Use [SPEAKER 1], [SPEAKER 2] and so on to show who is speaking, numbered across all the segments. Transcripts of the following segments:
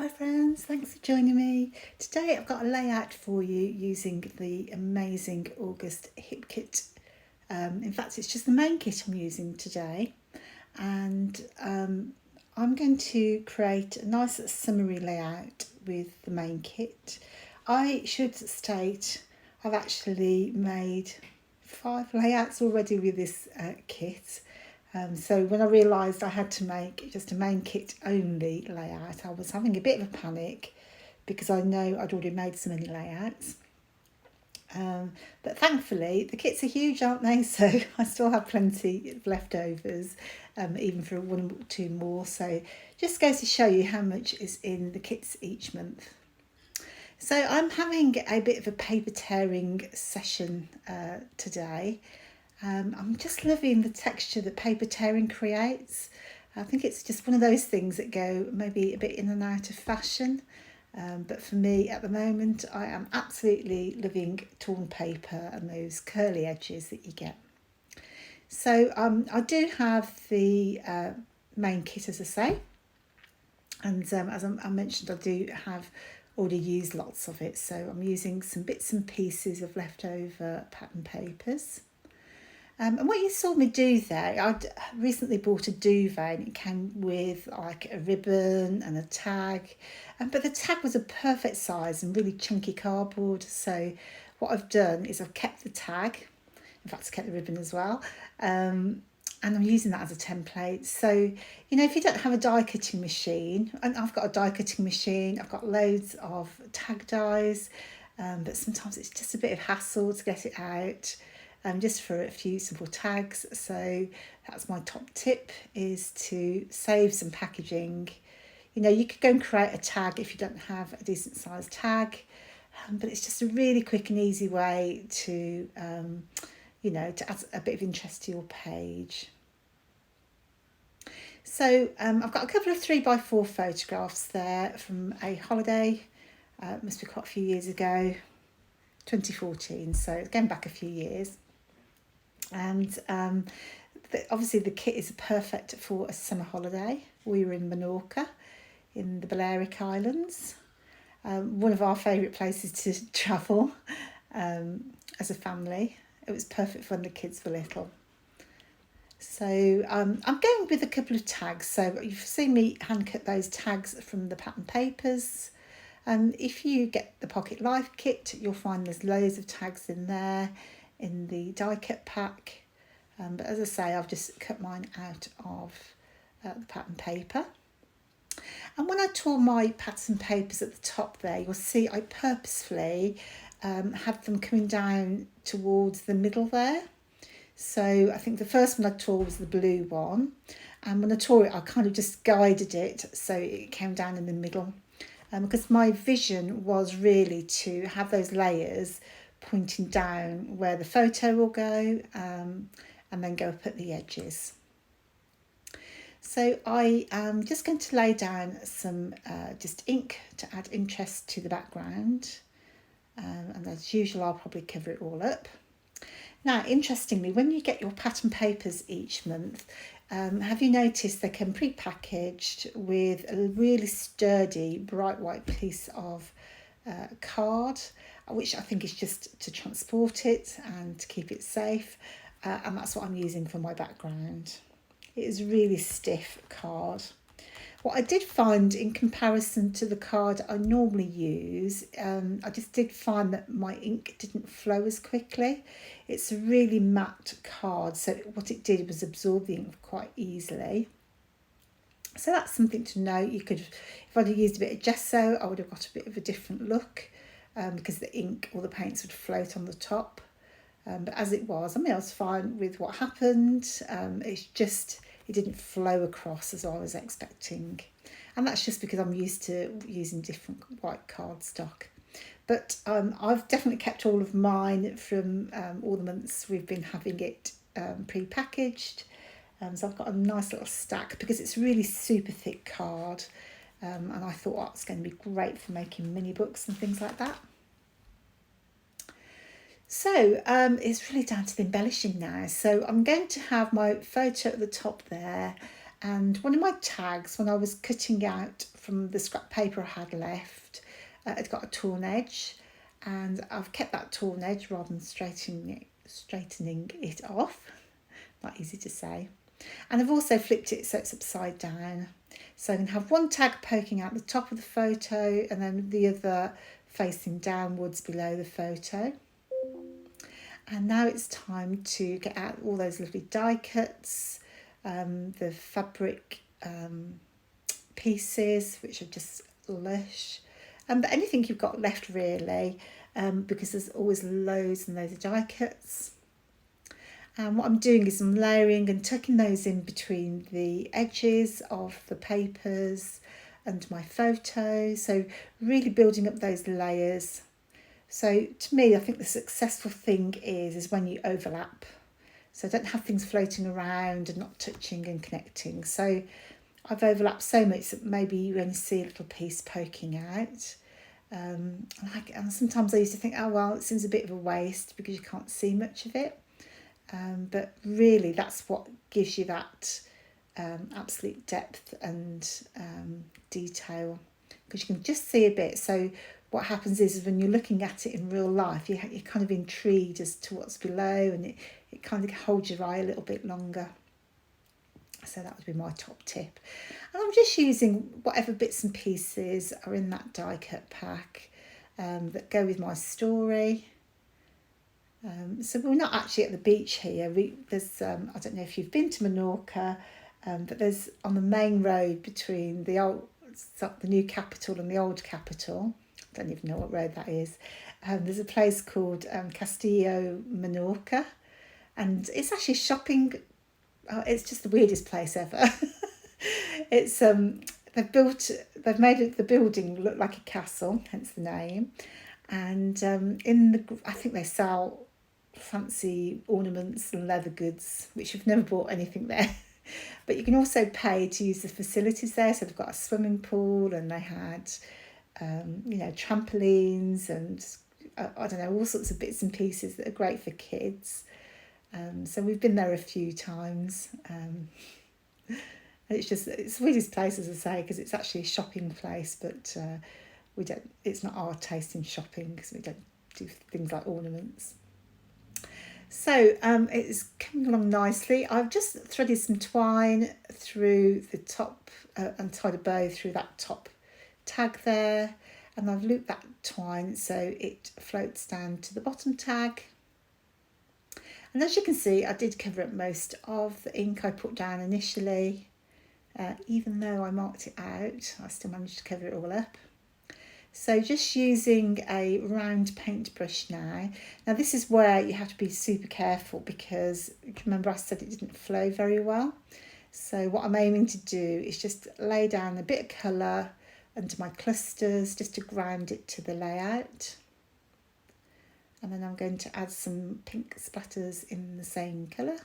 [SPEAKER 1] Hi friends, thanks for joining me. Today I've got a layout for you using the amazing August Hip Kit. In fact, it's just the main kit I'm using today. And I'm going to create a nice summary layout with the main kit. I should state I've actually made 5 layouts already with this kit. So when I realised I had to make just a main kit only layout, I was having a bit of a panic because I know I'd already made so many layouts. But thankfully the kits are huge, aren't they? So I still have plenty of leftovers, even for 1 or 2 more. So just goes to show you how much is in the kits each month. So I'm having a bit of a paper tearing session today. I'm just loving the texture that paper tearing creates. I think it's just one of those things that go maybe a bit in and out of fashion. But for me at the moment, I am absolutely loving torn paper and those curly edges that you get. So I do have the main kit, as I say. And as I mentioned, I do have already used lots of it. So I'm using some bits and pieces of leftover pattern papers. And what you saw me do there, I'd recently bought a duvet and it came with like a ribbon and a tag. But the tag was a perfect size and really chunky cardboard. So what I've done is I've kept the tag. In fact, I kept the ribbon as well. And I'm using that as a template. So, if you don't have a die cutting machine, and I've got a die cutting machine, I've got loads of tag dies, but sometimes it's just a bit of hassle to get it out. Just for a few simple tags. So that's my top tip, is to save some packaging. You could go and create a tag if you don't have a decent sized tag, but it's just a really quick and easy way to to add a bit of interest to your page. So I've got a couple of 3x4 photographs there from a holiday. It must be quite a few years ago, 2014, so going back a few years. And obviously the kit is perfect for a summer holiday. We were in Menorca in the Balearic Islands, one of our favourite places to travel as a family. It was perfect for when the kids were little. So I'm going with a couple of tags. So you've seen me hand cut those tags from the pattern papers. If you get the Pocket Life kit, you'll find there's loads of tags in there in the die cut pack, but as I say, I've just cut mine out of the pattern paper. And when I tore my pattern papers at the top there, you'll see I purposefully had them coming down towards the middle there. So I think the first one I tore was the blue one, and when I tore it I kind of just guided it so it came down in the middle, because my vision was really to have those layers pointing down where the photo will go, and then go up at the edges. So I am just going to lay down some just ink to add interest to the background, and as usual I'll probably cover it all up. Now, interestingly, when you get your pattern papers each month, have you noticed they come pre-packaged with a really sturdy bright white piece of card, which I think is just to transport it and to keep it safe, and that's what I'm using for my background. It is really stiff card. What I did find in comparison to the card I normally use, I just did find that my ink didn't flow as quickly. It's a really matte card, so what it did was absorb the ink quite easily. So that's something to know. You could, if I'd used a bit of gesso, I would have got a bit of a different look, because the ink or the paints would float on the top. But as it was, I was fine with what happened. It's just, it didn't flow across as I was expecting. And that's just because I'm used to using different white cardstock. But I've definitely kept all of mine from all the months we've been having it pre-packaged. So I've got a nice little stack because it's really super thick card. And I thought, oh, it's going to be great for making mini books and things like that. So it's really down to the embellishing now. So I'm going to have my photo at the top there, And one of my tags, when I was cutting out from the scrap paper I had left, it got a torn edge, and I've kept that torn edge rather than straightening it off. Not easy to say. And I've also flipped it so it's upside down. So I can have one tag poking out the top of the photo and then the other facing downwards below the photo. And now it's time to get out all those lovely die cuts, the fabric pieces, which are just lush. But anything you've got left really, because there's always loads and loads of die cuts. And what I'm doing is I'm layering and tucking those in between the edges of the papers and my photo. So really building up those layers. So to me, I think the successful thing is when you overlap. So I don't have things floating around and not touching and connecting. So I've overlapped so much that maybe you only see a little piece poking out. And sometimes I used to think, oh, well, it seems a bit of a waste because you can't see much of it. But really, that's what gives you that absolute depth and detail, because you can just see a bit. So what happens is when you're looking at it in real life, you're kind of intrigued as to what's below, and it kind of holds your eye a little bit longer. So that would be my top tip. And I'm just using whatever bits and pieces are in that die cut pack that go with my story. So we're not actually at the beach here. There's I don't know if you've been to Menorca, but there's on the main road between the new capital and the old capital. I don't even know what road that is. There's a place called Castillo Menorca, and it's actually shopping. It's just the weirdest place ever. It's they've made the building look like a castle, hence the name. And I think they sell fancy ornaments and leather goods, which I've never bought anything there. But you can also pay to use the facilities there. So they've got a swimming pool, and they had trampolines and I don't know, all sorts of bits and pieces that are great for kids. So we've been there a few times. It's the weirdest place, as I say, because it's actually a shopping place, but it's not our taste in shopping because we don't do things like ornaments. So it's coming along nicely. I've just threaded some twine through the top and tied a bow through that top tag there, and I've looped that twine so it floats down to the bottom tag. And as you can see, I did cover up most of the ink I put down initially. Even though I marked it out, I still managed to cover it all up. So just using a round paintbrush now. Now this is where you have to be super careful because remember I said it didn't flow very well. So what I'm aiming to do is just lay down a bit of colour under my clusters just to ground it to the layout. And then I'm going to add some pink splatters in the same colour.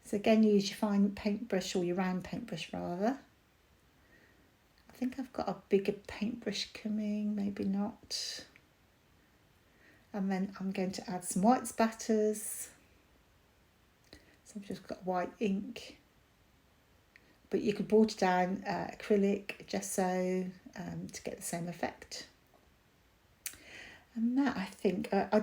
[SPEAKER 1] So again, use your fine paintbrush, or your round paintbrush rather. I think I've got a bigger paintbrush coming, maybe not. And then I'm going to add some white spatters. So I've just got white ink. But you could water down acrylic, gesso to get the same effect. And that I think, I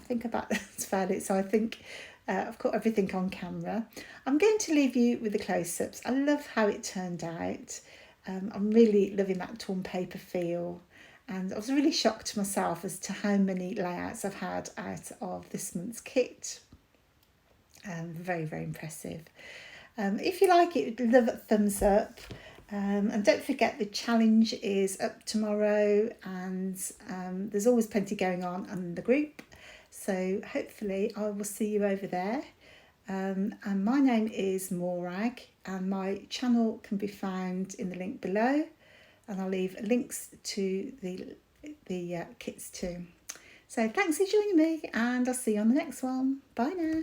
[SPEAKER 1] think about that's about it. So I think I've got everything on camera. I'm going to leave you with the close-ups. I love how it turned out. I'm really loving that torn paper feel. And I was really shocked myself as to how many layouts I've had out of this month's kit. Very, very impressive. If you like it, love a thumbs up. And don't forget the challenge is up tomorrow, and there's always plenty going on in the group. So hopefully I will see you over there. And my name is Morag, and my channel can be found in the link below, and I'll leave links to the kits too. So thanks for joining me, and I'll see you on the next one. Bye now.